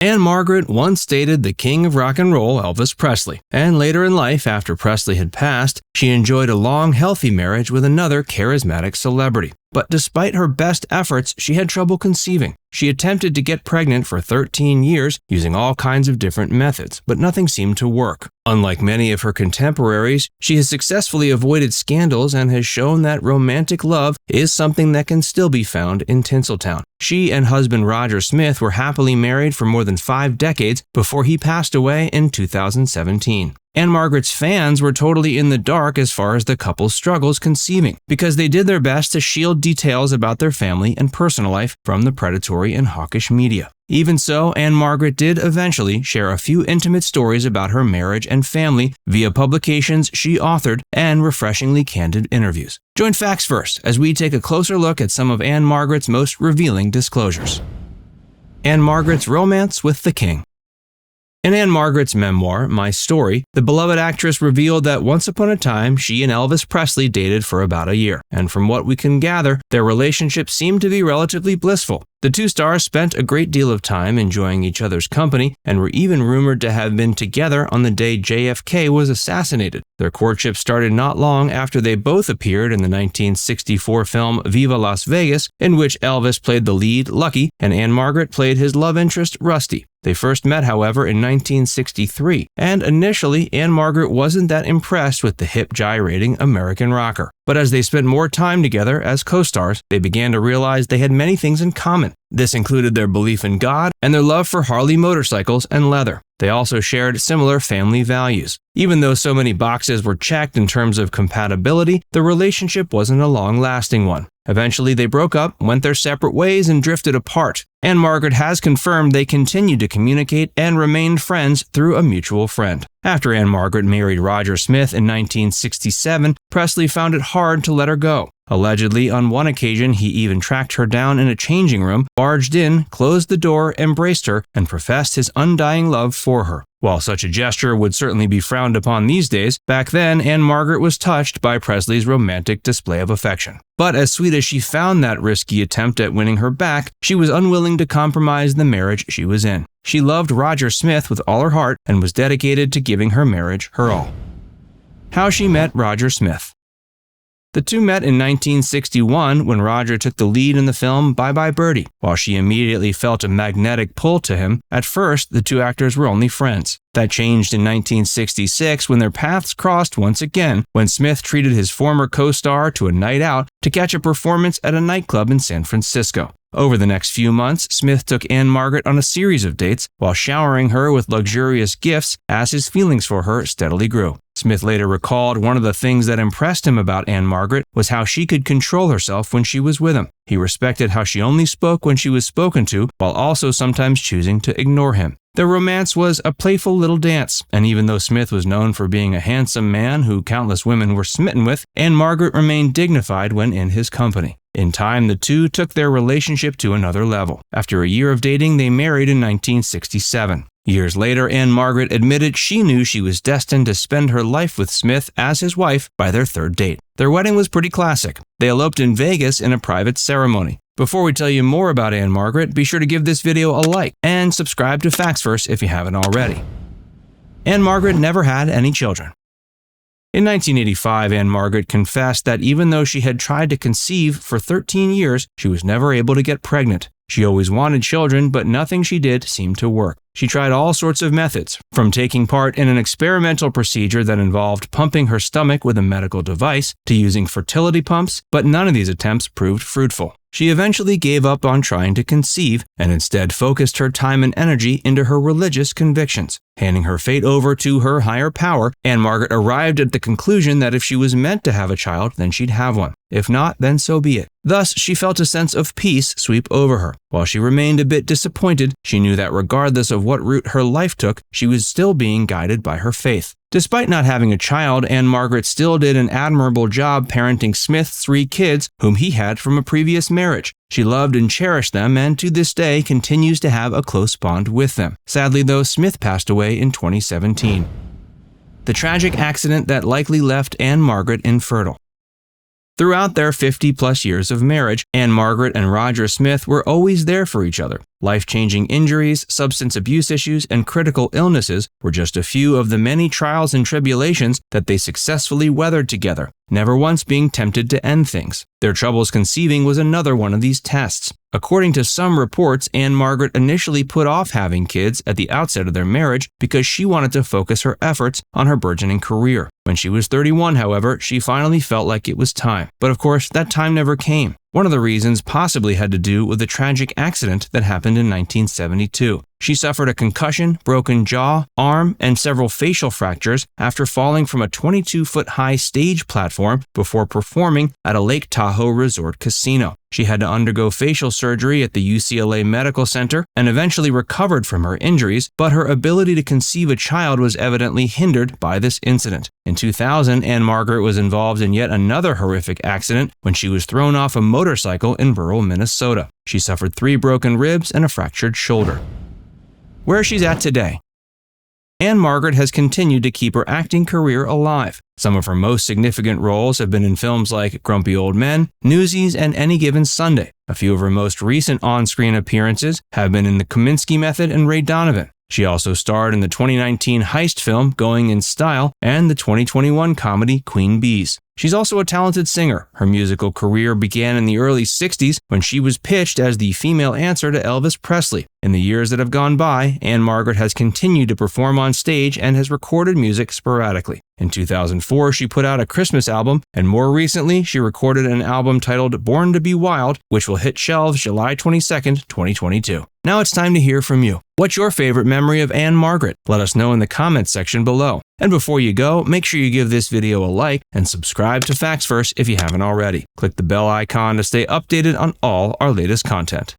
Ann-Margret once dated the king of rock and roll, Elvis Presley, and later in life, after Presley had passed, she enjoyed a long, healthy marriage with another charismatic celebrity. But despite her best efforts, she had trouble conceiving. She attempted to get pregnant for 13 years using all kinds of different methods, but nothing seemed to work. Unlike many of her contemporaries, she has successfully avoided scandals and has shown that romantic love is something that can still be found in Tinseltown. She and husband Roger Smith were happily married for more than 5 decades before he passed away in 2017. Ann-Margret's fans were totally in the dark as far as the couple's struggles conceiving, because they did their best to shield details about their family and personal life from the predatory and hawkish media. Even so, Ann-Margret did eventually share a few intimate stories about her marriage and family via publications she authored and refreshingly candid interviews. Join Facts First as we take a closer look at some of Ann-Margret's most revealing disclosures. Ann-Margret's romance with the king. In Ann-Margret's memoir, My Story, the beloved actress revealed that once upon a time she and Elvis Presley dated for about a year, and from what we can gather, their relationship seemed to be relatively blissful. The two stars spent a great deal of time enjoying each other's company and were even rumored to have been together on the day JFK was assassinated. Their courtship started not long after they both appeared in the 1964 film Viva Las Vegas, in which Elvis played the lead, Lucky, and Ann-Margret played his love interest, Rusty. They first met, however, in 1963, and initially Ann-Margret wasn't that impressed with the hip-gyrating American rocker. But as they spent more time together as co-stars, they began to realize they had many things in common. This included their belief in God and their love for Harley motorcycles and leather. They also shared similar family values. Even though so many boxes were checked in terms of compatibility, the relationship wasn't a long-lasting one. Eventually, they broke up, went their separate ways, and drifted apart. Ann-Margret has confirmed they continued to communicate and remained friends through a mutual friend. After Ann-Margret married Roger Smith in 1967, Presley found it hard to let her go. Allegedly, on one occasion, he even tracked her down in a changing room, barged in, closed the door, embraced her, and professed his undying love for her. While such a gesture would certainly be frowned upon these days, back then Ann-Margret was touched by Presley's romantic display of affection. But as sweet as she found that risky attempt at winning her back, she was unwilling to compromise the marriage she was in. She loved Roger Smith with all her heart and was dedicated to giving her marriage her all. How she met Roger Smith. The two met in 1961 when Roger took the lead in the film Bye Bye Birdie. While she immediately felt a magnetic pull to him, at first the two actors were only friends. That changed in 1966 when their paths crossed once again, when Smith treated his former co-star to a night out to catch a performance at a nightclub in San Francisco. Over the next few months, Smith took Ann-Margret on a series of dates while showering her with luxurious gifts as his feelings for her steadily grew. Smith later recalled one of the things that impressed him about Ann-Margret was how she could control herself when she was with him. He respected how she only spoke when she was spoken to, while also sometimes choosing to ignore him. Their romance was a playful little dance, and even though Smith was known for being a handsome man who countless women were smitten with, Ann-Margret remained dignified when in his company. In time, the two took their relationship to another level. After a year of dating, they married in 1967. Years later, Ann-Margret admitted she knew she was destined to spend her life with Smith as his wife by their third date. Their wedding was pretty classic. They eloped in Vegas in a private ceremony. Before we tell you more about Ann-Margret, be sure to give this video a like and subscribe to Facts First if you haven't already. Ann-Margret never had any children. In 1985, Ann-Margret confessed that even though she had tried to conceive for 13 years, she was never able to get pregnant. She always wanted children, but nothing she did seemed to work. She tried all sorts of methods, from taking part in an experimental procedure that involved pumping her stomach with a medical device to using fertility pumps, but none of these attempts proved fruitful. She eventually gave up on trying to conceive and instead focused her time and energy into her religious convictions. Handing her fate over to her higher power, Ann-Margret arrived at the conclusion that if she was meant to have a child, then she'd have one. If not, then so be it. Thus, she felt a sense of peace sweep over her. While she remained a bit disappointed, she knew that regardless of what route her life took, she was still being guided by her faith. Despite not having a child, Ann-Margret still did an admirable job parenting Smith's 3 kids, whom he had from a previous marriage. She loved and cherished them, and to this day continues to have a close bond with them. Sadly, though, Smith passed away in 2017. The tragic accident that likely left Ann-Margret infertile. Throughout their 50-plus years of marriage, Ann-Margret and Roger Smith were always there for each other. Life-changing injuries, substance abuse issues, and critical illnesses were just a few of the many trials and tribulations that they successfully weathered together, never once being tempted to end things. Their troubles conceiving was another one of these tests. According to some reports, Ann-Margret initially put off having kids at the outset of their marriage because she wanted to focus her efforts on her burgeoning career. When she was 31, however, she finally felt like it was time. But of course, that time never came. One of the reasons possibly had to do with a tragic accident that happened in 1972. She suffered a concussion, broken jaw, arm, and several facial fractures after falling from a 22-foot-high stage platform before performing at a Lake Tahoe resort casino. She had to undergo facial surgery at the UCLA Medical Center and eventually recovered from her injuries, but her ability to conceive a child was evidently hindered by this incident. In 2000, Ann-Margret was involved in yet another horrific accident when she was thrown off a motorcycle in rural Minnesota. She suffered 3 broken ribs and a fractured shoulder. Where she's at today. Ann-Margret has continued to keep her acting career alive. Some of her most significant roles have been in films like Grumpy Old Men, Newsies, and Any Given Sunday. A few of her most recent on-screen appearances have been in The Kominsky Method and Ray Donovan. She also starred in the 2019 heist film Going in Style and the 2021 comedy Queen Bees. She's also a talented singer. Her musical career began in the early 60s when she was pitched as the female answer to Elvis Presley. In the years that have gone by, Ann-Margret has continued to perform on stage and has recorded music sporadically. In 2004, she put out a Christmas album, and more recently, she recorded an album titled Born to Be Wild, which will hit shelves July 22, 2022. Now it's time to hear from you. What's your favorite memory of Ann-Margret? Let us know in the comments section below. And before you go, make sure you give this video a like and subscribe to Facts First if you haven't already. Click the bell icon to stay updated on all our latest content.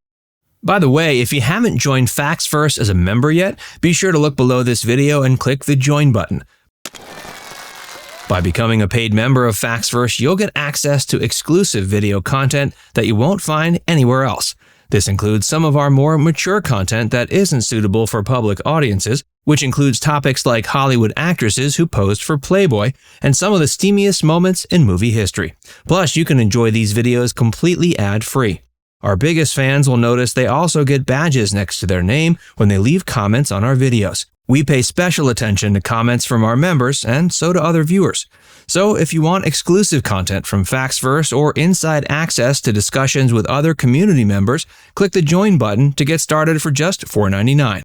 By the way, if you haven't joined Facts First as a member yet, be sure to look below this video and click the join button. By becoming a paid member of Facts First, you'll get access to exclusive video content that you won't find anywhere else. This includes some of our more mature content that isn't suitable for public audiences, which includes topics like Hollywood actresses who posed for Playboy and some of the steamiest moments in movie history. Plus, you can enjoy these videos completely ad-free. Our biggest fans will notice they also get badges next to their name when they leave comments on our videos. We pay special attention to comments from our members and so do other viewers. So if you want exclusive content from Facts First or inside access to discussions with other community members, click the join button to get started for just $4.99.